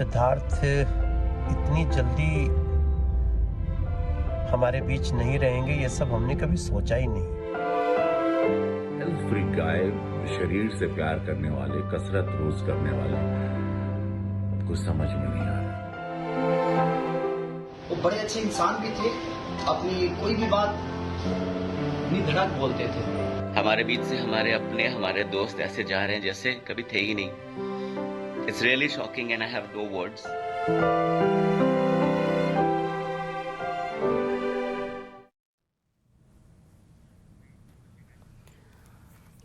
सिद्धार्थ इतनी जल्दी हमारे बीच नहीं रहेंगे, ये सब हमने कभी सोचा ही नहीं। हेल्थ फ्रीक गाय, शरीर से प्यार करने वाले, कसरत रोज करने वाले, कुछ समझ में नहीं आ रहा। वो बड़े अच्छे इंसान भी थे, अपनी कोई भी बात धड़क बोलते थे। हमारे बीच से हमारे अपने, हमारे दोस्त ऐसे जा रहे हैं जैसे कभी थे ही नहीं। It's really shocking and I have no words.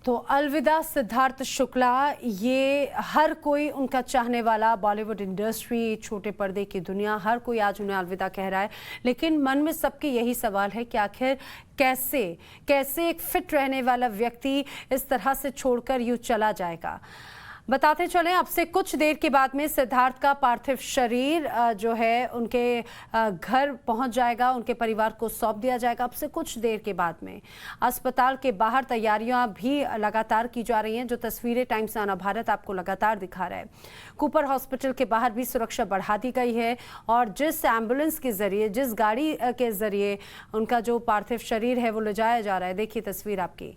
तो अलविदा सिद्धार्थ शुक्ला, ये हर कोई उनका चाहने वाला, बॉलीवुड इंडस्ट्री, छोटे पर्दे की दुनिया, हर कोई आज उन्हें अलविदा कह रहा है। लेकिन मन में सबके यही सवाल है कि आखिर कैसे एक फिट रहने वाला व्यक्ति इस तरह से छोड़कर यूं चला जाएगा। बताते चलें, अब से कुछ देर के बाद में सिद्धार्थ का पार्थिव शरीर जो है उनके घर पहुंच जाएगा, उनके परिवार को सौंप दिया जाएगा। अब से कुछ देर के बाद में अस्पताल के बाहर तैयारियां भी लगातार की जा रही हैं, जो तस्वीरें टाइम्स नाना भारत आपको लगातार दिखा रहा है। कूपर हॉस्पिटल के बाहर भी सुरक्षा बढ़ा दी गई है और जिस एम्बुलेंस के जरिए, जिस गाड़ी के जरिए उनका जो पार्थिव शरीर है वो ले जाया जा रहा है, देखिए तस्वीर आपकी,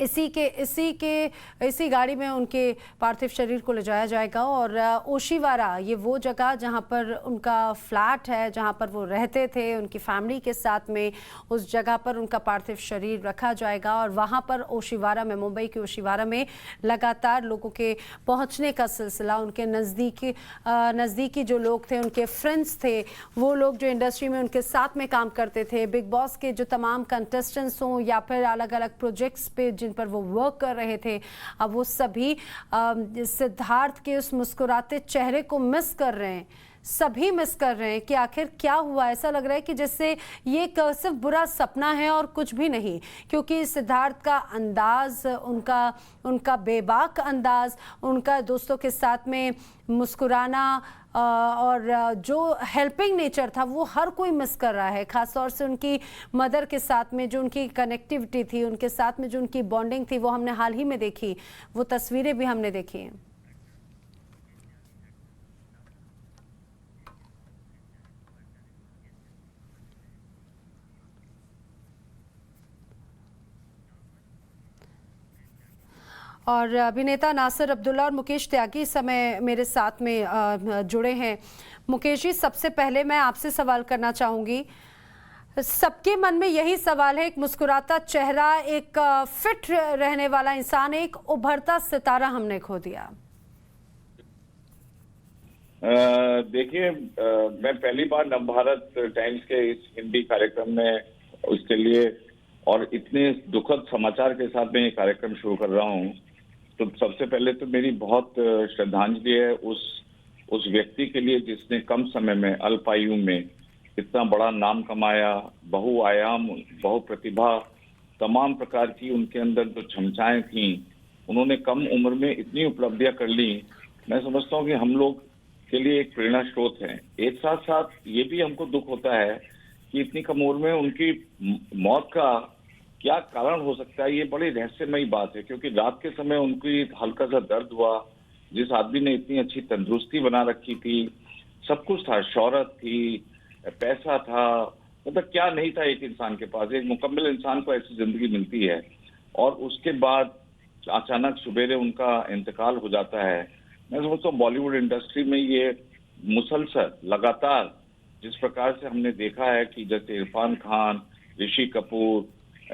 इसी गाड़ी में उनके पार्थिव शरीर को ले जाया जाएगा। और ओशीवारा, ये वो जगह जहां पर उनका फ्लैट है, जहां पर वो रहते थे उनकी फैमिली के साथ में, उस जगह पर उनका पार्थिव शरीर रखा जाएगा। और वहां पर ओशीवारा में, मुंबई के ओशीवारा में लगातार लोगों के पहुंचने का सिलसिला, उनके नज़दीकी जो लोग थे, उनके फ्रेंड्स थे, वो लोग जो इंडस्ट्री में उनके साथ में काम करते थे, बिग बॉस के जो तमाम कंटेस्टेंट्स हों या फिर अलग अलग प्रोजेक्ट्स पे जिन पर वो वर्क कर रहे थे, अब वो सभी सिद्धार्थ के उस मुस्कुराते चेहरे को मिस कर रहे हैं। सभी मिस कर रहे हैं कि आखिर क्या हुआ। ऐसा लग रहा है कि जैसे ये सिर्फ बुरा सपना है और कुछ भी नहीं, क्योंकि सिद्धार्थ का अंदाज, उनका बेबाक अंदाज, उनका दोस्तों के साथ में मुस्कुराना और जो हेल्पिंग नेचर था वो हर कोई मिस कर रहा है। खासतौर से उनकी मदर के साथ में जो उनकी कनेक्टिविटी थी, उनके साथ में जो उनकी बॉन्डिंग थी, वो हमने हाल ही में देखी, वो तस्वीरें भी हमने देखी हैं। और अभिनेता नासिर अब्दुल्ला और मुकेश त्यागी इस समय मेरे साथ में जुड़े हैं। मुकेश जी, सबसे पहले मैं आपसे सवाल करना चाहूंगी, सबके मन में यही सवाल है, एक मुस्कुराता चेहरा, एक फिट रहने वाला इंसान, एक उभरता सितारा हमने खो दिया। देखिए, मैं पहली बार नवभारत टाइम्स के इस हिंदी कार्यक्रम में उसके लिए और इतने दुखद समाचार के साथ मैं ये कार्यक्रम शुरू कर रहा हूँ। तो सबसे पहले तो मेरी बहुत श्रद्धांजलि है उस व्यक्ति के लिए जिसने कम समय में, अल्प आयु में इतना बड़ा नाम कमाया, बहुआयाम, बहु प्रतिभा, तमाम प्रकार की उनके अंदर जो क्षमताएं थी, उन्होंने कम उम्र में इतनी उपलब्धियां कर ली। मैं समझता हूँ कि हम लोग के लिए एक प्रेरणा स्रोत है। एक साथ साथ ये भी हमको दुख होता है कि इतनी कम उम्र में उनकी मौत का क्या कारण हो सकता है, ये बड़ी रहस्यमयी बात है। क्योंकि रात के समय उनकी हल्का सा दर्द हुआ, जिस आदमी ने इतनी अच्छी तंदुरुस्ती बना रखी थी, सब कुछ था, शौहरत थी, पैसा था, मतलब क्या नहीं था एक इंसान के पास। एक मुकम्मल इंसान को ऐसी जिंदगी मिलती है और उसके बाद अचानक सुबेरे उनका इंतकाल हो जाता है। मैं समझता हूँ बॉलीवुड इंडस्ट्री में ये मुसलसल लगातार जिस प्रकार से हमने देखा है कि जैसे इरफान खान, ऋषि कपूर,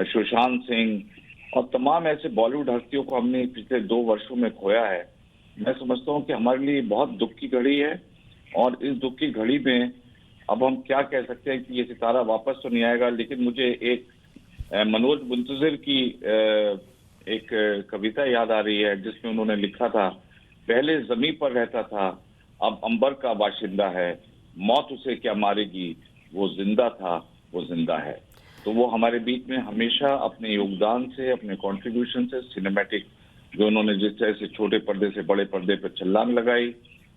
सुशांत सिंह और तमाम ऐसे बॉलीवुड हस्तियों को हमने पिछले 2 वर्षों में खोया है। मैं समझता हूँ कि हमारे लिए बहुत दुख की घड़ी है और इस दुख की घड़ी में अब हम क्या कह सकते हैं कि ये सितारा वापस तो नहीं आएगा। लेकिन मुझे एक मनोज मुंतजिर की एक कविता याद आ रही है जिसमें उन्होंने लिखा था, पहले जमीन पर रहता था, अब अंबर का बाशिंदा है, मौत उसे क्या मारेगी, वो जिंदा था, वो जिंदा है। तो वो हमारे बीच में हमेशा अपने योगदान से, अपने कंट्रीब्यूशन से, सिनेमैटिक जो उन्होंने जिस तरह से छोटे पर्दे से बड़े पर्दे पर छलांग लगाई,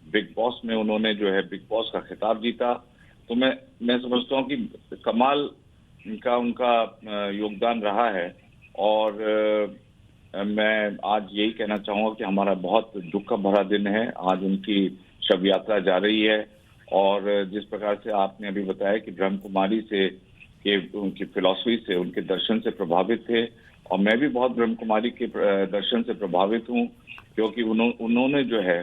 बिग बॉस में उन्होंने जो है बिग बॉस का खिताब जीता, तो मैं समझता हूँ कि कमाल का उनका योगदान रहा है। और मैं आज यही कहना चाहूँगा कि हमारा बहुत दुख का भरा दिन है। आज उनकी शव यात्रा जा रही है। और जिस प्रकार से आपने अभी बताया कि ब्रह्म कुमारी से के उनकी फिलॉसफी से, उनके दर्शन से प्रभावित थे, और मैं भी बहुत ब्रह्म कुमारी के दर्शन से प्रभावित हूँ, क्योंकि उन्होंने जो है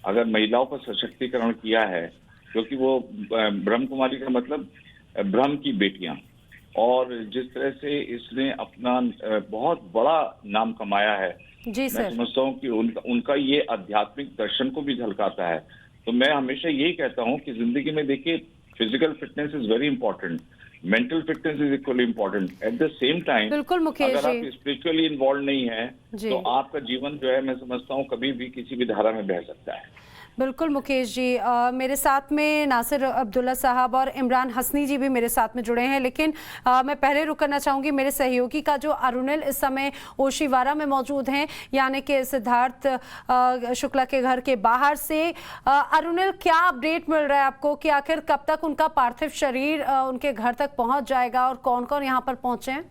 अगर महिलाओं का सशक्तिकरण किया है, क्योंकि वो ब्रह्म कुमारी का मतलब ब्रह्म की बेटियां, और जिस तरह से इसने अपना बहुत बड़ा नाम कमाया है, जी सर। मैं समझता हूँ कि उनका ये आध्यात्मिक दर्शन को भी झलकाता है। तो मैं हमेशा यही कहता हूँ कि जिंदगी में देखिए, physical fitness is very important, mental fitness is equally important, at the same time बिल्कुल मुकेश अगर जी। आप स्पिरिचुअली इन्वॉल्व नहीं है तो आपका जीवन जो है, मैं समझता हूँ कभी भी किसी भी धारा में बह सकता है। बिल्कुल मुकेश जी, मेरे साथ में नासिर अब्दुल्ला साहब और इमरान हसनी जी भी मेरे साथ में जुड़े हैं, लेकिन मैं पहले रुक करना चाहूँगी मेरे सहयोगी का, जो अरुणिल इस समय ओशीवारा में मौजूद हैं, यानी कि सिद्धार्थ शुक्ला के घर के बाहर से। अरुणिल, क्या अपडेट मिल रहा है आपको कि आखिर कब तक उनका पार्थिव शरीर उनके घर तक पहुँच जाएगा और कौन कौन यहाँ पर पहुँचे हैं?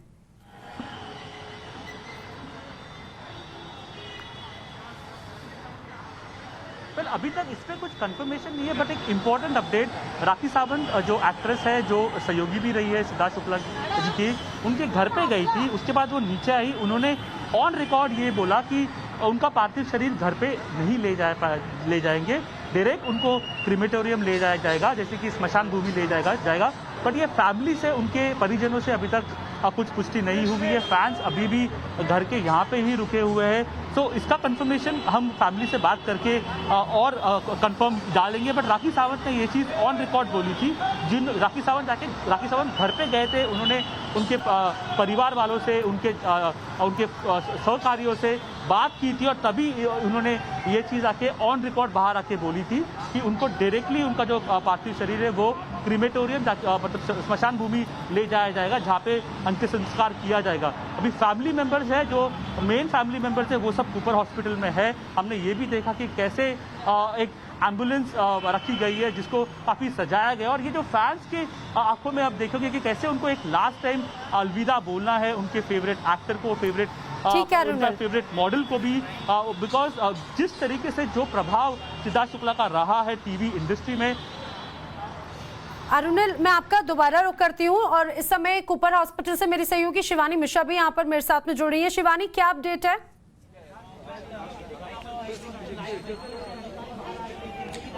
वेल, अभी तक इस पर कुछ कंफर्मेशन नहीं है, बट एक इम्पॉर्टेंट अपडेट, राखी सावंत जो एक्ट्रेस है, जो सहयोगी भी रही है सिद्धार्थ शुक्ला जी की, उनके घर पे गई थी, उसके बाद वो नीचे आई, उन्होंने ऑन रिकॉर्ड ये बोला कि उनका पार्थिव शरीर घर पे नहीं ले जाएंगे, डायरेक्ट उनको क्रीमेटोरियम ले जाया जाएगा, जैसे कि स्मशान भूमि ले जाएगा। बट ये फैमिली से, उनके परिजनों से अभी तक कुछ पुष्टि नहीं हुई है। फैंस अभी भी घर के यहाँ पे ही रुके हुए हैं, तो इसका कंफर्मेशन हम फैमिली से बात करके और कंफर्म डालेंगे। बट राखी सावंत ने ये चीज़ ऑन रिकॉर्ड बोली थी, राखी सावंत घर पे गए थे, उन्होंने उनके परिवार वालों से, उनके सहकारियों से बात की थी, और तभी उन्होंने ये चीज़ आके ऑन रिकॉर्ड बाहर आके बोली थी कि उनको डायरेक्टली उनका जो पार्थिव शरीर है वो क्रीमेटोरियम, मतलब स्मशान भूमि ले जाया जाएगा, जहाँ पे अंतिम संस्कार किया जाएगा। अभी फैमिली मेंबर्स है, जो मेन फैमिली मेंबर्स है, वो सब कूपर हॉस्पिटल में है। हमने ये भी देखा कि कैसे एक एम्बुलेंस रखी गई है जिसको काफ़ी सजाया गया, और ये जो फैंस के आंखों में आप देखोगे कि कैसे उनको एक लास्ट टाइम अलविदा बोलना है उनके फेवरेट एक्टर को, फेवरेट मॉडल को भी, बिकॉज जिस तरीके से जो प्रभाव सिद्धार्थ शुक्ला का रहा है टीवी इंडस्ट्री में। अरुणिल, मैं आपका दोबारा रुक करती हूँ, और इस समय कूपर हॉस्पिटल से मेरी सहयोगी शिवानी मिश्रा भी यहाँ पर मेरे साथ में जुड़ रही है। शिवानी, क्या अपडेट है?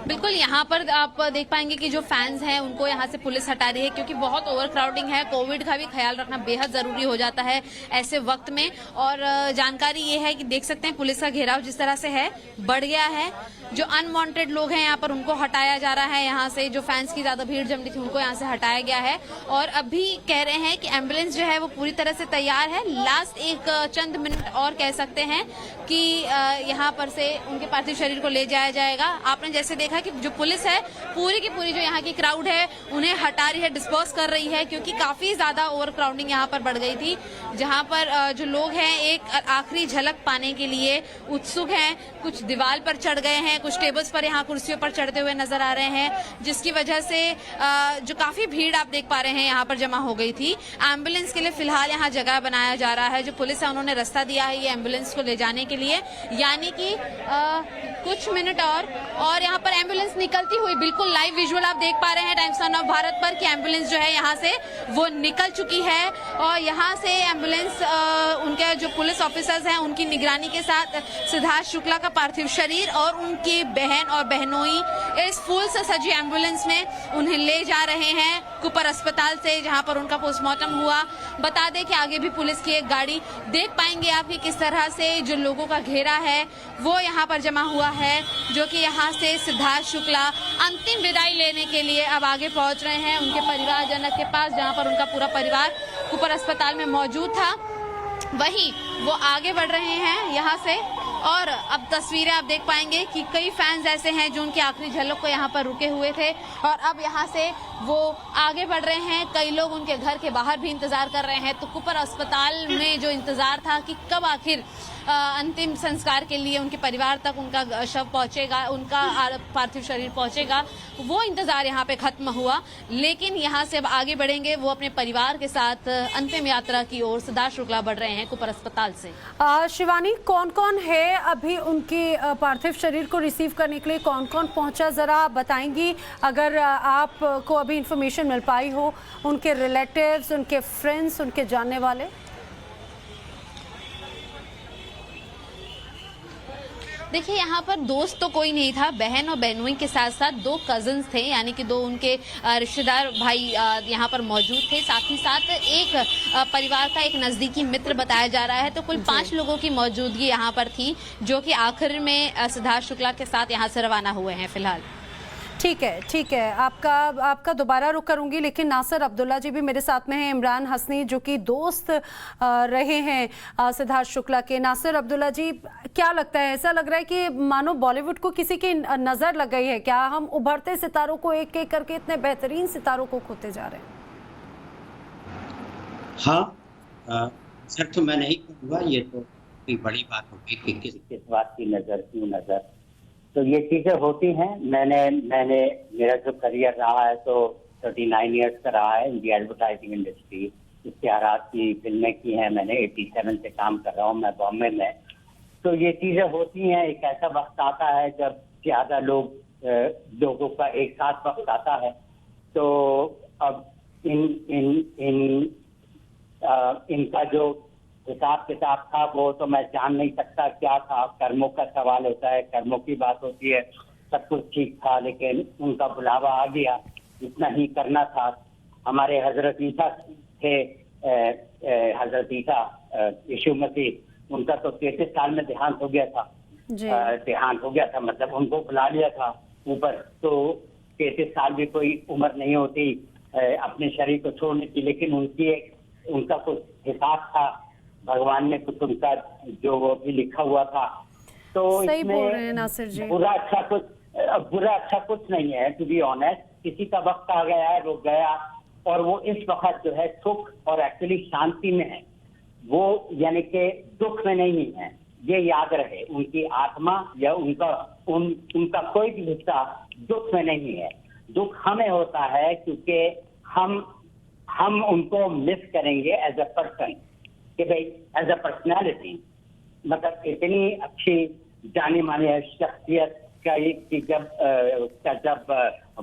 बिल्कुल, यहाँ पर आप देख पाएंगे कि जो फैंस हैं उनको यहाँ से पुलिस हटा रही है, क्योंकि बहुत ओवर क्राउडिंग है। कोविड का भी ख्याल रखना बेहद जरूरी हो जाता है ऐसे वक्त में। और जानकारी ये है कि देख सकते हैं पुलिस का घेराव जिस तरह से है, बढ़ गया है। जो अनवांटेड लोग हैं यहाँ पर उनको हटाया जा रहा है यहाँ से, जो फैंस की ज्यादा भीड़ जम रही थी उनको यहाँ से हटाया गया है। और अभी कह रहे हैं कि एम्बुलेंस जो है वो पूरी तरह से तैयार है, लास्ट एक चंद मिनट और कह सकते हैं कि यहाँ पर से उनके पार्थिव शरीर को ले जाया जाएगा। आपने जैसे देखा कि जो पुलिस है पूरी की पूरी जो यहाँ की क्राउड है उन्हें हटा रही है, डिस्पर्स कर रही है, क्योंकि काफी ज्यादा ओवर क्राउडिंग यहाँ पर बढ़ गई थी। जहाँ पर जो लोग हैं एक आखिरी झलक पाने के लिए उत्सुक हैं, कुछ दीवार पर चढ़ गए हैं, कुछ टेबल्स पर यहाँ कुर्सियों पर चढ़ते हुए नजर आ रहे हैं, जिसकी वजह से जो काफी भीड़ आप देख पा रहे हैं यहाँ पर जमा हो गई थी। एम्बुलेंस के लिए फिलहाल यहाँ जगह बनाया जा रहा है, जो पुलिस है उन्होंने रास्ता दिया है ये एम्बुलेंस को ले जाने के लिए, यानी कि कुछ मिनट और यहाँ पर एम्बुलेंस निकलती हुई, बिल्कुल लाइव विजुअल आप देख पा रहे हैं टाइम्स ऑफ भारत पर कि एम्बुलेंस जो है यहाँ से वो निकल चुकी है। और यहाँ से एम्बुलेंस उनके जो पुलिस ऑफिसर्स हैं उनकी निगरानी के साथ सिद्धार्थ शुक्ला का पार्थिव शरीर और उनकी बहन और बहनोई इस फूल से सजी एम्बुलेंस में उन्हें ले जा रहे हैं कूपर अस्पताल से, जहां पर उनका पोस्टमार्टम हुआ। बता दें कि आगे भी पुलिस की एक गाड़ी देख पाएंगे आप कि किस तरह से जो लोगों का घेरा है वो यहाँ पर जमा हुआ है, जो कि यहाँ से सिद्धार्थ शुक्ला अंतिम विदाई लेने के लिए अब आगे पहुंच रहे हैं उनके परिवारजनक के पास, जहां पर उनका पूरा परिवार कूपर अस्पताल में मौजूद था। वहीं वो आगे बढ़ रहे हैं यहाँ से, और अब तस्वीरें आप देख पाएंगे कि कई फैंस ऐसे हैं जो उनकी आखिरी झलक को यहाँ पर रुके हुए थे और अब यहाँ से वो आगे बढ़ रहे हैं। कई लोग उनके घर के बाहर भी इंतजार कर रहे हैं। तो कूपर अस्पताल में जो इंतजार था कि कब आखिर अंतिम संस्कार के लिए उनके परिवार तक उनका शव पहुंचेगा, उनका पार्थिव शरीर पहुंचेगा, वो इंतजार यहाँ पे खत्म हुआ। लेकिन यहाँ से अब आगे बढ़ेंगे, वो अपने परिवार के साथ अंतिम यात्रा की ओर सिद्धार्थ शुक्ला बढ़ रहे हैं कुपर अस्पताल से। शिवानी, कौन कौन है अभी उनके पार्थिव शरीर को रिसीव करने के लिए, कौन कौन पहुंचा, जरा बताएंगी अगर आपको अभी इंफॉर्मेशन मिल पाई हो, उनके रिलेटिव्स, उनके फ्रेंड्स, उनके जानने वाले? देखिए, यहाँ पर दोस्त तो कोई नहीं था, बहन और बहनोई के साथ साथ 2 कजिन्स थे, यानी कि 2 उनके रिश्तेदार भाई यहाँ पर मौजूद थे। साथ ही साथ एक परिवार का एक नज़दीकी मित्र बताया जा रहा है। तो कुल 5 लोगों की मौजूदगी यहाँ पर थी, जो कि आखिर में सिद्धार्थ शुक्ला के साथ यहाँ से रवाना हुए हैं फिलहाल। ठीक है, आपका दोबारा रुख करूंगी, लेकिन नासिर अब्दुल्ला जी भी मेरे साथ में हैं, इमरान हसनी जो कि दोस्त रहे हैं सिद्धार्थ शुक्ला के। नासिर अब्दुल्ला जी, क्या लगता है, ऐसा लग रहा है कि मानो बॉलीवुड को किसी की नज़र लग गई है क्या? हम उभरते सितारों को एक एक करके इतने बेहतरीन सितारों को खोते जा रहे हैं। हाँ सर, तो मैं नहीं कहूँगा, ये तो कोई बड़ी बात होगी कि किस बात की नज़र, क्यों नज़र, तो ये चीज़ें होती हैं। मैंने मेरा जो करियर रहा है तो 39 इयर्स का रहा है इन दी एडवर्टाइजिंग इंडस्ट्री। इश्तिहारात की फिल्में की हैं मैंने, 87 से काम कर रहा हूँ मैं बॉम्बे में। तो ये चीज़ें होती हैं, एक ऐसा वक्त आता है जब ज़्यादा लोगों का एक साथ वक्त आता है। तो अब इनका जो हिसाब किताब था वो तो मैं जान नहीं सकता क्या था। कर्मों का सवाल होता है, कर्मों की बात होती है। सब कुछ ठीक था, लेकिन उनका बुलावा आ गया, इतना ही करना था। हमारे हजरत ईसा थे, हजरत ईसा यीशु मसीह, उनका तो 33 साल में देहांत हो गया था। मतलब उनको बुला लिया था ऊपर। तो 33 साल भी कोई उम्र नहीं होती अपने शरीर को छोड़ने की, लेकिन उनका कुछ हिसाब था, भगवान ने कुछ उनका जो वो भी लिखा हुआ था। तो सही बोल रहे हैं नासिर जी। बुरा अच्छा कुछ नहीं है, टू बी ऑनेस्ट। किसी का वक्त आ गया है, रुक गया, और वो इस वक्त जो है सुख और एक्चुअली शांति में है, वो यानी कि दुख में नहीं है। ये याद रहे, उनकी आत्मा या उनका कोई भी हिस्सा दुख में नहीं है। दुख हमें होता है क्योंकि हम उनको मिस करेंगे एज अ पर्सन, कि भाई एज अ पर्सनैलिटी, मतलब इतनी अच्छी जानी मानी शख्सियत कि जब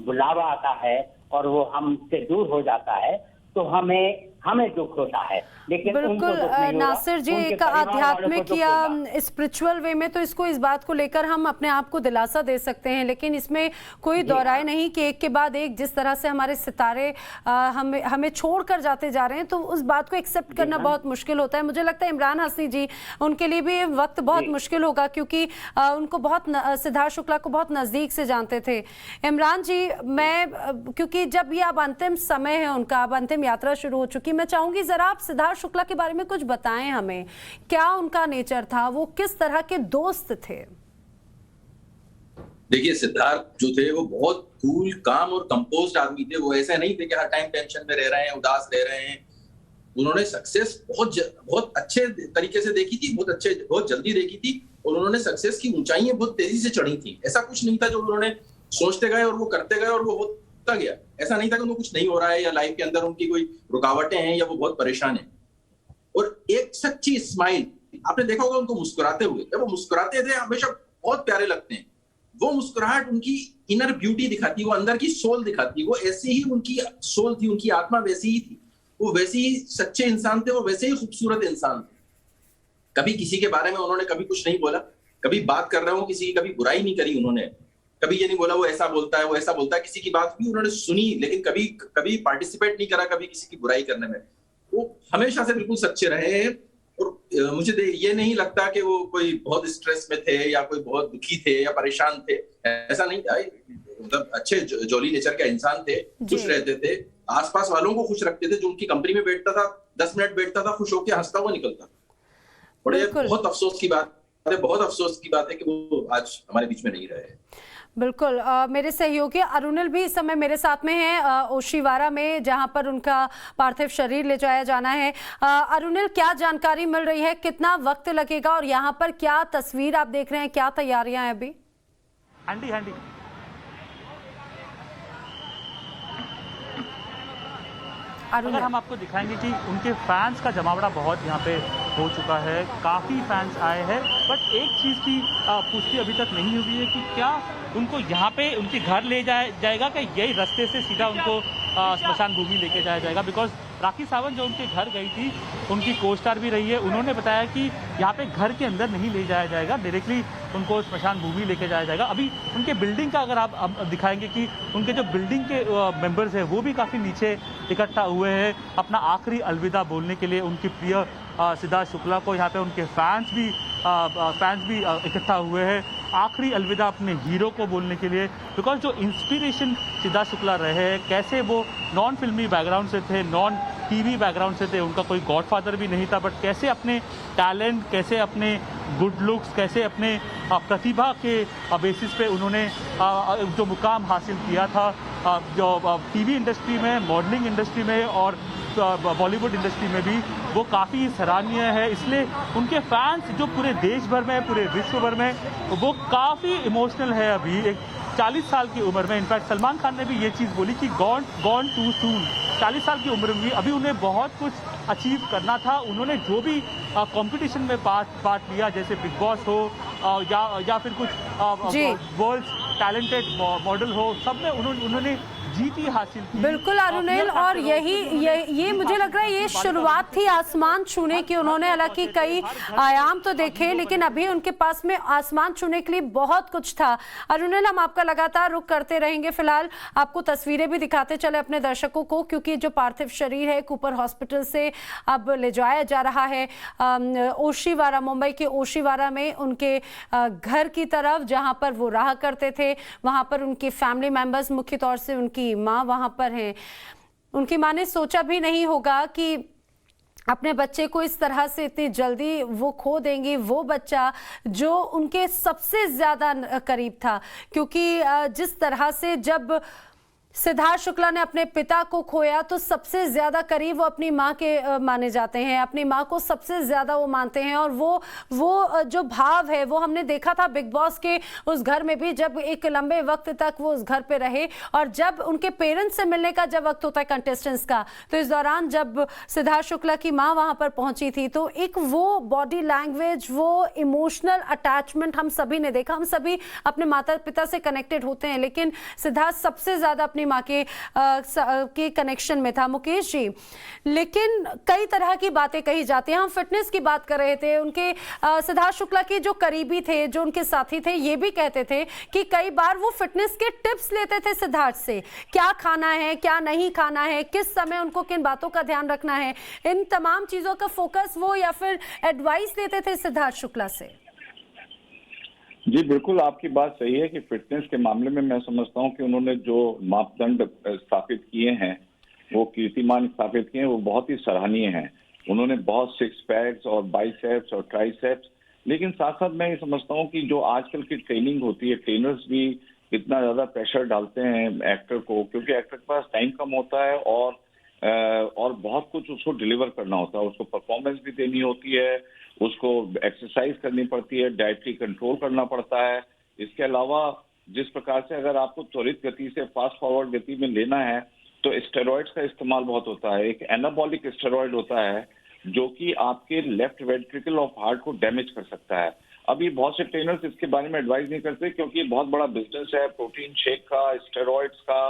बुलावा आता है और वो हमसे दूर हो जाता है तो हमें दुख होता है। लेकिन बिल्कुल नासिर जी, एक आध्यात्मिक या स्पिरिचुअल वे में तो इस बात को लेकर हम अपने आप को दिलासा दे सकते हैं, लेकिन इसमें कोई दोहराए नहीं कि एक के बाद एक जिस तरह से हमारे सितारे हमें छोड़कर जाते जा रहे हैं, तो उस बात को एक्सेप्ट करना बहुत मुश्किल होता है। मुझे लगता है इमरान हसनी जी, उनके लिए भी वक्त बहुत मुश्किल होगा, क्योंकि उनको सिद्धार्थ शुक्ला को बहुत नज़दीक से जानते थे। इमरान जी, क्योंकि जब ये अब अंतिम समय है उनका, अब अंतिम यात्रा शुरू हो चुकी, मैं चाहूंगी जरा आप सिद्धार्थ शुक्ला के बारे में कुछ बताएं हमें। क्या उनका नेचर था, वो किस तरह के दोस्त थे? देखिए, सिद्धार्थ जो थे वो बहुत कूल, काम और कंपोज्ड आदमी थे। वो ऐसे नहीं थे कि हर टाइम टेंशन में रह रहे हैं, उदास रह रहे हैं। उन्होंने सक्सेस बहुत अच्छे तरीके से देखी थी, बहुत जल्दी देखी थी, और उन्होंने सक्सेस की ऊंचाइयां बहुत तेजी से चढ़ी थी। ऐसा कुछ नहीं था जो उन्होंने सोचते गए और वो करते गए और वो होता गया। ऐसा नहीं था कि उनको कुछ नहीं हो रहा है या लाइफ के अंदर उनकी कोई रुकावटें हैं या वो बहुत परेशान है। और एक सच्ची स्माइल, आपने देखा होगा उनको मुस्कुराते हुए, जब वो मुस्कुराते थे हमेशा बहुत प्यारे लगते हैं। वो मुस्कुराहट उनकी इनर ब्यूटी दिखाती, वो अंदर की सोल दिखाती। वो ऐसी ही उनकी सोल थी, उनकी आत्मा वैसी ही थी। वो वैसे ही सच्चे इंसान थे, वो वैसे ही खूबसूरत इंसान थे। कभी किसी के बारे में उन्होंने कभी कुछ नहीं बोला, कभी बात कर रहे हो किसी की कभी बुराई नहीं करी उन्होंने, कभी ये नहीं बोला वो ऐसा बोलता है, वो ऐसा बोलता है। किसी की बात भी उन्होंने सुनी, लेकिन कभी पार्टिसिपेट नहीं करा कभी किसी की बुराई करने में। वो हमेशा से बिल्कुल सच्चे रहे हैं। और मुझे ये नहीं लगता कि वो कोई बहुत स्ट्रेस में थे या कोई बहुत दुखी थे या परेशान थे, ऐसा नहीं था। मतलब अच्छे जॉली नेचर का इंसान थे, खुश रहते थे, आसपास वालों को खुश रखते थे। जो उनकी कंपनी में बैठता था, 10 मिनट बैठता था, खुश होकर हंसता हुआ निकलता था। बड़े बहुत अफसोस की बात है, बहुत अफसोस की बात है कि वो आज हमारे बीच में नहीं रहे। बिल्कुल। मेरे सहयोगी अरुणिल भी इस समय मेरे साथ में हैं ओशीवारा में, जहां पर उनका पार्थिव शरीर ले जाया जाना है। अरुणिल, क्या जानकारी मिल रही है, कितना वक्त लगेगा और यहाँ पर क्या तस्वीर आप देख रहे हैं, क्या तैयारियां हैं अभी? हैंडी अगर हम आपको दिखाएंगे कि उनके फैंस का जमावड़ा बहुत यहाँ पे हो चुका है, काफ़ी फैंस आए हैं, बट एक चीज़ की पुष्टि अभी तक नहीं हुई है कि क्या उनको यहाँ पे उनके घर ले जाएगा कि यही रास्ते से सीधा उनको स्मशान भूमि लेके जाया जाएगा। बिकॉज राखी सावंत जो उनके घर गई थी, उनकी को स्टार भी रही है, उन्होंने बताया कि यहाँ पे घर के अंदर नहीं ले जाया जाएगा, डायरेक्टली उनको स्मशान भूमि लेके जाया जाएगा। अभी उनके बिल्डिंग का अगर आप दिखाएंगे कि उनके जो बिल्डिंग के मेंबर्स हैं वो भी काफ़ी नीचे इकट्ठा हुए हैं अपना आखिरी अलविदा बोलने के लिए। उनकी प्रिय सिद्धार्थ शुक्ला को यहाँ पे उनके फैंस भी इकट्ठा हुए हैं आखिरी अलविदा अपने हीरो को बोलने के लिए। बिकॉज जो इंस्पिरेशन सिद्धार्थ शुक्ला रहे हैं, कैसे वो नॉन फिल्मी बैकग्राउंड से थे, नॉन टीवी बैकग्राउंड से थे, उनका कोई गॉडफादर भी नहीं था, बट कैसे अपने टैलेंट, कैसे अपने गुड लुक्स, कैसे अपने प्रतिभा के बेसिस पे उन्होंने जो मुकाम हासिल किया था जो टीवी इंडस्ट्री में, मॉडलिंग इंडस्ट्री में और बॉलीवुड इंडस्ट्री में भी, वो काफ़ी सराहनीय है। इसलिए उनके फैंस जो पूरे देश भर में, पूरे विश्व भर में, वो काफ़ी इमोशनल है। अभी एक 40 साल की उम्र में, इनफैक्ट सलमान खान ने भी ये चीज़ बोली कि गॉन टू सून। 40 साल की उम्र में भी अभी उन्हें बहुत कुछ अचीव करना था। उन्होंने जो भी कंपटीशन में पार्ट लिया, जैसे बिग बॉस हो या फिर कुछ वर्ल्ड टैलेंटेड मॉडल हो, सब में उन्होंने जीत ही हासिल की। बिल्कुल अरुणिल, और ये मुझे लग रहा है ये शुरुआत थी आसमान छूने की। उन्होंने हालांकि कई आयाम तो देखे, लेकिन अभी उनके पास में आसमान छूने के लिए बहुत कुछ था। अरुणिल, हम आपका लगातार रुख करते रहेंगे। फिलहाल आपको तस्वीरें भी दिखाते चले अपने दर्शकों को, क्योंकि जो पार्थिव शरीर है कूपर हॉस्पिटल से अब ले जाया जा रहा है ओशीवारा, मुंबई के ओशीवारा में उनके घर की तरफ, जहां पर वो रहा करते थे। वहां पर उनके फैमिली मेंबर्स, मुख्य तौर से उनकी माँ वहां पर हैं। उनकी माँ ने सोचा भी नहीं होगा कि अपने बच्चे को इस तरह से इतनी जल्दी वो खो देंगी, वो बच्चा जो उनके सबसे ज्यादा करीब था। क्योंकि जिस तरह से जब सिद्धार्थ शुक्ला ने अपने पिता को खोया तो सबसे ज्यादा करीब वो अपनी माँ के माने जाते हैं, अपनी माँ को सबसे ज्यादा वो मानते हैं। और वो जो भाव है वो हमने देखा था बिग बॉस के उस घर में भी, जब एक लंबे वक्त तक वो उस घर पे रहे। और जब उनके पेरेंट्स से मिलने का जब वक्त होता है कंटेस्टेंट्स का, तो इस दौरान जब सिद्धार्थ शुक्ला की माँ वहां पर पहुंची थी, तो एक वो बॉडी लैंग्वेज, वो इमोशनल अटैचमेंट हम सभी ने देखा। हम सभी अपने माता पिता से कनेक्टेड होते हैं, लेकिन सिद्धार्थ सबसे ज्यादा अपनी माँ के कनेक्शन में था। मुकेश जी, लेकिन कई तरह की बातें कही जाती हैं। हम फिटनेस की बात कर रहे थे, उनके सिद्धार्थ शुक्ला के जो करीबी थे, जो उनके साथी थे, ये भी कहते थे कि कई बार वो फिटनेस के टिप्स लेते थे सिद्धार्थ से, क्या खाना है, क्या नहीं खाना है, किस समय उनको किन बातों का ध्यान रखना है, इन तमाम चीजों का फोकस वो या फिर एडवाइस लेते थे सिद्धार्थ शुक्ला से। जी बिल्कुल, आपकी बात सही है कि फिटनेस के मामले में मैं समझता हूं कि उन्होंने जो मापदंड स्थापित किए हैं, वो कीर्तिमान स्थापित किए हैं, वो बहुत ही सराहनीय हैं। उन्होंने बहुत सिक्स पैक्स और बाइसेप्स और ट्राइसेप्स, लेकिन साथ साथ मैं ये समझता हूं कि जो आजकल की ट्रेनिंग होती है, ट्रेनर्स भी इतना ज्यादा प्रेशर डालते हैं एक्टर को, क्योंकि एक्टर के पास टाइम कम होता है और बहुत कुछ उसको डिलीवर करना होता है, उसको परफॉर्मेंस भी देनी होती है, उसको एक्सरसाइज करनी पड़ती है, डाइटरी कंट्रोल करना पड़ता है। इसके अलावा जिस प्रकार से अगर आपको त्वरित गति से फास्ट फॉरवर्ड गति में लेना है, तो स्टेरॉइड्स का इस्तेमाल बहुत होता है। एक एनाबॉलिक स्टेरॉइड होता है जो कि आपके लेफ्ट वेंट्रिकल ऑफ हार्ट को डैमेज कर सकता है। अभी बहुत से ट्रेनर्स इसके बारे में एडवाइस नहीं करते, क्योंकि ये बहुत बड़ा बिजनेस है प्रोटीन शेक का, स्टेरॉइड्स का।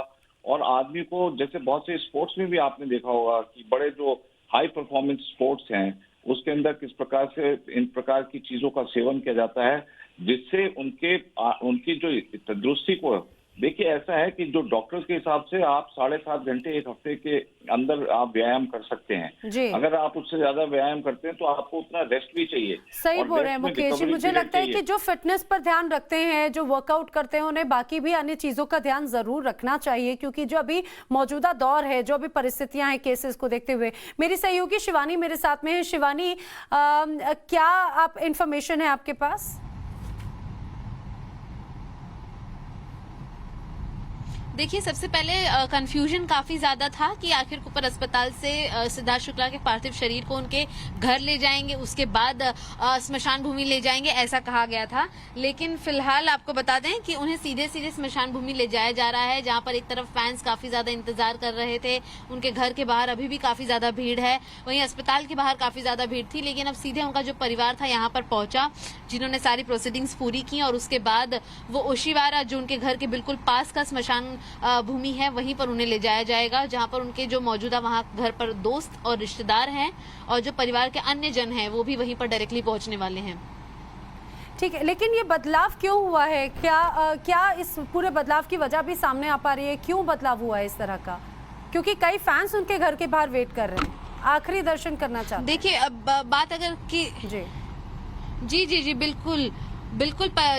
और आदमी को, जैसे बहुत से स्पोर्ट्स में भी आपने देखा होगा कि बड़े जो हाई परफॉर्मेंस स्पोर्ट्स हैं, उसके अंदर किस प्रकार से इन प्रकार की चीजों का सेवन किया जाता है, जिससे उनकी जो तंदुरुस्ती को देखिए ऐसा है कि जो डॉक्टर्स के हिसाब से आप 7.5 घंटे एक हफ्ते के अंदर आप व्यायाम कर सकते हैं। जी। अगर आप उससे ज्यादा व्यायाम करते हैं तो आपको उतना रेस्ट भी चाहिए। सही और बोल रहे हैं रेस्ट में मुकेश जी, recovery मुझे period लगता है कि चाहिए। जो फिटनेस पर ध्यान रखते हैं, जो वर्कआउट करते हैं, उन्हें बाकी भी अन्य चीजों का ध्यान जरूर रखना चाहिए, क्योंकि जो अभी मौजूदा दौर है, जो अभी परिस्थितियां हैं केसेस को देखते हुए। मेरी सहयोगी शिवानी मेरे साथ में है। शिवानी, क्या आप इंफॉर्मेशन है आपके पास? देखिए, सबसे पहले कंफ्यूजन काफी ज्यादा था कि आखिर कुपर अस्पताल से सिद्धार्थ शुक्ला के पार्थिव शरीर को उनके घर ले जाएंगे, उसके बाद स्मशान भूमि ले जाएंगे, ऐसा कहा गया था। लेकिन फिलहाल आपको बता दें कि उन्हें सीधे सीधे स्मशान भूमि ले जाया जा रहा है, जहां पर एक तरफ फैंस काफी ज्यादा इंतजार कर रहे थे। उनके घर के बाहर अभी भी काफी ज्यादा भीड़ है, वहीं अस्पताल के बाहर काफी ज्यादा भीड़ थी। लेकिन अब सीधे उनका जो परिवार था यहाँ पर पहुंचा, जिन्होंने सारी प्रोसीडिंग्स पूरी की, और उसके बाद वो ओशीवारा, जो उनके घर के बिल्कुल पास का स्मशान भूमि है, वहीं पर उन्हें ले जाया जाएगा, जहां पर उनके जो मौजूदा वहां घर पर दोस्त और रिश्तेदार हैं और जो परिवार के अन्य जन हैं, वो भी वहीं पर डायरेक्टली पहुंचने वाले हैं। ठीक है, लेकिन ये बदलाव क्यों हुआ है? क्या इस पूरे बदलाव की वजह भी सामने आ पा रही है? क्यों बदलाव हुआ है इस तरह का? क्योंकि कई फैंस उनके घर के बाहर वेट कर रहे हैं, आखिरी दर्शन करना चाहते हैं। देखिए, अब बात अगर कि जी बिल्कुल,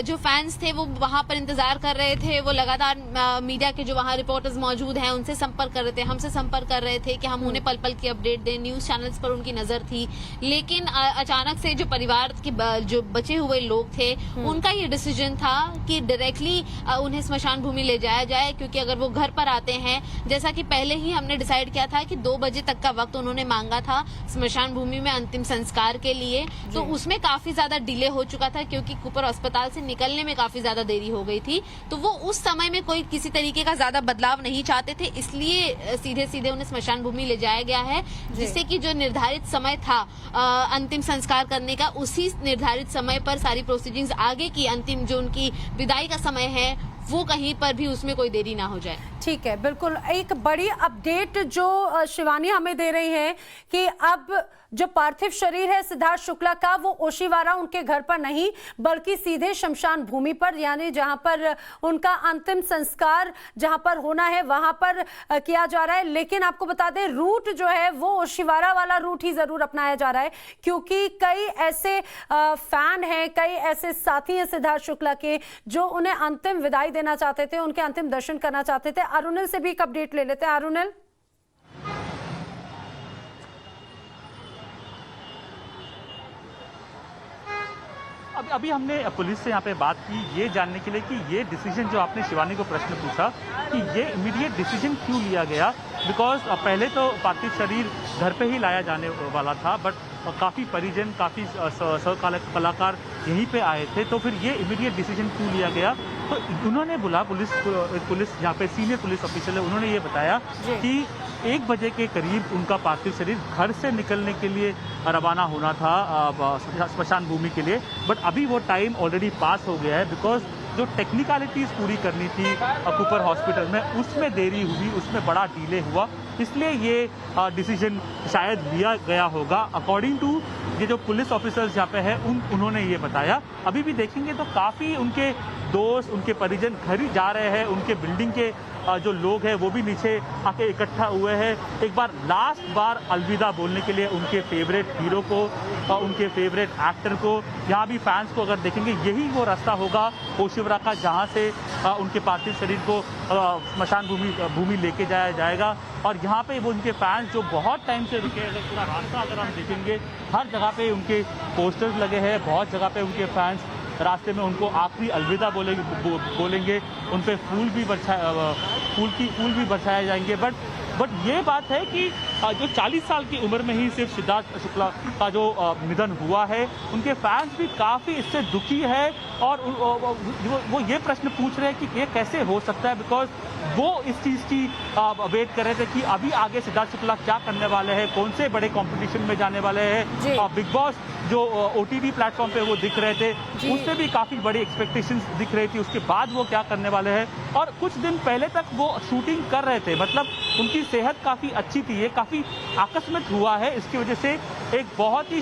जो फैंस थे वो वहां पर इंतजार कर रहे थे। वो लगातार मीडिया के जो वहां रिपोर्टर्स मौजूद हैं उनसे संपर्क कर रहे थे, हमसे संपर्क कर रहे थे कि हम उन्हें पल पल की अपडेट दें। न्यूज चैनल्स पर उनकी नजर थी, लेकिन अचानक से जो परिवार के जो बचे हुए लोग थे, उनका ये डिसीजन था कि डायरेक्टली उन्हें स्मशान भूमि ले जाया जाए, क्योंकि अगर वो घर पर आते हैं, जैसा कि पहले ही हमने डिसाइड किया था कि 2 बजे तक का वक्त उन्होंने मांगा था स्मशान भूमि में अंतिम संस्कार के लिए, तो उसमें काफी ज्यादा डिले हो चुका था, क्योंकि कुपर अस्पताल से निकलने में काफी ज्यादा देरी हो गई थी। तो वो उस समय में कोई किसी तरीके का ज्यादा बदलाव नहीं चाहते थे, इसलिए सीधे सीधे उन्हें स्मशान भूमि ले जाया गया है, जिससे कि जो निर्धारित समय था अंतिम संस्कार करने का, उसी निर्धारित समय पर सारी प्रोसीडिंग्स आगे की, अंतिम जो उनकी विदाई का समय है, वो कहीं पर भी उसमें कोई देरी ना हो जाए। ठीक है, बिल्कुल। एक बड़ी अपडेट जो शिवानी हमें दे रही है कि अब जो पार्थिव शरीर है सिद्धार्थ शुक्ला का, वो ओशीवारा उनके घर पर नहीं बल्कि सीधे शमशान भूमि पर, यानी जहां पर उनका अंतिम संस्कार जहां पर होना है वहां पर किया जा रहा है। लेकिन आपको बता दें, रूट जो है वो ओशीवारा वाला रूट ही जरूर अपनाया जा रहा है, क्योंकि कई ऐसे फैन हैं, कई ऐसे साथी हैं सिद्धार्थ शुक्ला के, जो उन्हें अंतिम विदाई देना चाहते थे, उनके अंतिम दर्शन करना चाहते थे। अरुणिल से भी एक अपडेट ले लेते हैं। अरुणिल, अभी हमने पुलिस से यहाँ पे बात की ये जानने के लिए कि ये डिसीजन, जो आपने शिवानी को प्रश्न पूछा कि ये इमीडिएट डिसीजन क्यों लिया गया, बिकॉज पहले तो पार्थिव शरीर घर पे ही लाया जाने वाला था, बट काफ़ी परिजन, काफ़ी कलाकार यहीं पे आए थे, तो फिर ये इमीडिएट डिसीजन क्यों लिया गया? तो उन्होंने बोला, पुलिस यहाँ पे सीनियर पुलिस ऑफिसर है, उन्होंने ये बताया कि 1 बजे के करीब उनका पार्थिव शरीर घर से निकलने के लिए रवाना होना था स्मशान भूमि के लिए, बट अभी वो टाइम ऑलरेडी पास हो गया है, बिकॉज जो टेक्निकलिटीज़ पूरी करनी थी कुपर हॉस्पिटल में, उसमें देरी हुई, उसमें बड़ा डिले हुआ, इसलिए ये डिसीजन शायद लिया गया होगा। अकॉर्डिंग टू ये जो पुलिस ऑफिसर्स यहाँ पे है, उन्होंने ये बताया। अभी भी देखेंगे तो काफ़ी उनके दोस्त, उनके परिजन घर ही जा रहे हैं, उनके बिल्डिंग के जो लोग हैं वो भी नीचे आके इकट्ठा हुए हैं, एक बार लास्ट बार अलविदा बोलने के लिए उनके फेवरेट हीरो को, उनके फेवरेट एक्टर को। यहाँ भी फैंस को अगर देखेंगे, यही वो रास्ता होगा ओशीवारा का जहाँ से उनके पार्थिव शरीर को स्मशान भूमि लेके जाया जाएगा। और यहाँ पे वो उनके फैंस जो बहुत टाइम से रुके, अगर पूरा रास्ता अगर हम देखेंगे, हर जगह पे उनके पोस्टर्स लगे हैं, बहुत जगह पे उनके फैंस रास्ते में उनको आखिरी अलविदा बोलेंगे, उन पे फूल भी बरसाए जाएंगे। बट ये बात है कि जो 40 साल की उम्र में ही सिर्फ सिद्धार्थ शुक्ला का जो निधन हुआ है, उनके फैंस भी काफ़ी इससे दुखी है, और वो ये प्रश्न पूछ रहे हैं कि ये कैसे हो सकता है, बिकॉज वो इस चीज़ की वेट कर रहे थे कि अभी आगे सिद्धार्थ शुक्ला क्या करने वाले हैं, कौन से बड़े कंपटीशन में जाने वाले हैं। बिग बॉस जो OTT प्लेटफॉर्म पे वो दिख रहे थे, उससे भी काफ़ी बड़ी एक्सपेक्टेशंस दिख रही थी, उसके बाद वो क्या करने वाले हैं। और कुछ दिन पहले तक वो शूटिंग कर रहे थे, मतलब उनकी सेहत काफ़ी अच्छी थी, ये काफ़ी आकस्मिक हुआ है, इसकी वजह से एक बहुत ही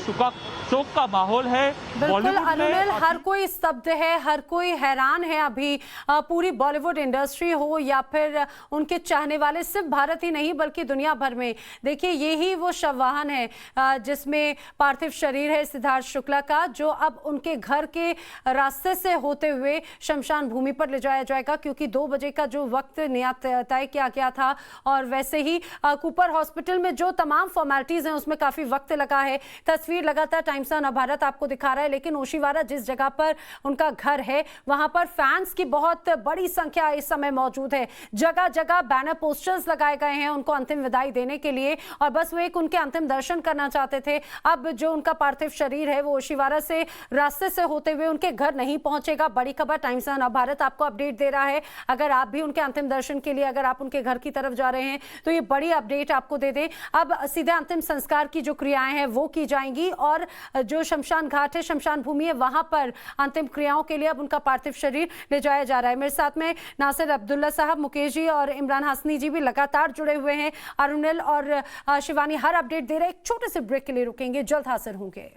शोक का माहौल है बिल्कुल अनुनिल, हर कोई स्तब्ध है, हर कोई हैरान है अभी। पूरी बॉलीवुड इंडस्ट्री हो या फिर उनके चाहने वाले, सिर्फ भारत ही नहीं बल्कि दुनिया भर में। देखिए यही वो शव वाहन है जिसमें पार्थिव शरीर है सिद्धार्थ शुक्ला का, जो अब उनके घर के रास्ते से होते हुए शमशान भूमि पर ले जाया जाएगा, क्योंकि 2 बजे का जो वक्त नियत तय किया गया था। और वैसे ही कूपर हॉस्पिटल में जो तमाम फॉर्मेलिटीज हैं उसमें काफी वक्त लगा है। तस्वीर लगातार टाइम्स ऑफ भारत आपको दिखा रहा है, लेकिन ओशीवारा जिस जगह पर उनका घर है वहां पर फैंस की बहुत बड़ी संख्या इस समय मौजूद है। जगह जगह बैनर पोस्टर्स लगाए गए हैं उनको अंतिम विदाई देने के लिए, और बस वो एक उनके अंतिम दर्शन करना चाहते थे। अब जो उनका पार्थिव शरीर है वो ओशीवारा से रास्ते से होते हुए उनके घर नहीं पहुंचेगा। बड़ी खबर टाइम्स ऑफ भारत आपको अपडेट दे रहा है। अगर आप भी उनके अंतिम दर्शन के लिए अगर आप उनके घर की तरफ जा रहे हैं तो ये बड़ी अपडेट आपको दे दें। अब सीधे अंतिम संस्कार की जो क्रियाएं हैं वो की जाएंगी, और जो शमशान घाट है, शमशान भूमि है, वहां पर अंतिम क्रियाओं के लिए अब उनका पार्थिव शरीर ले जाया जा रहा है। मेरे साथ में नासिर अब्दुल्ला साहब, मुकेश जी और इमरान हासनी जी भी लगातार जुड़े हुए हैं। अरुणिल और शिवानी हर अपडेट दे रहे हैं। एक छोटे से ब्रेक के लिए रुकेंगे, जल्द हाजिर होंगे।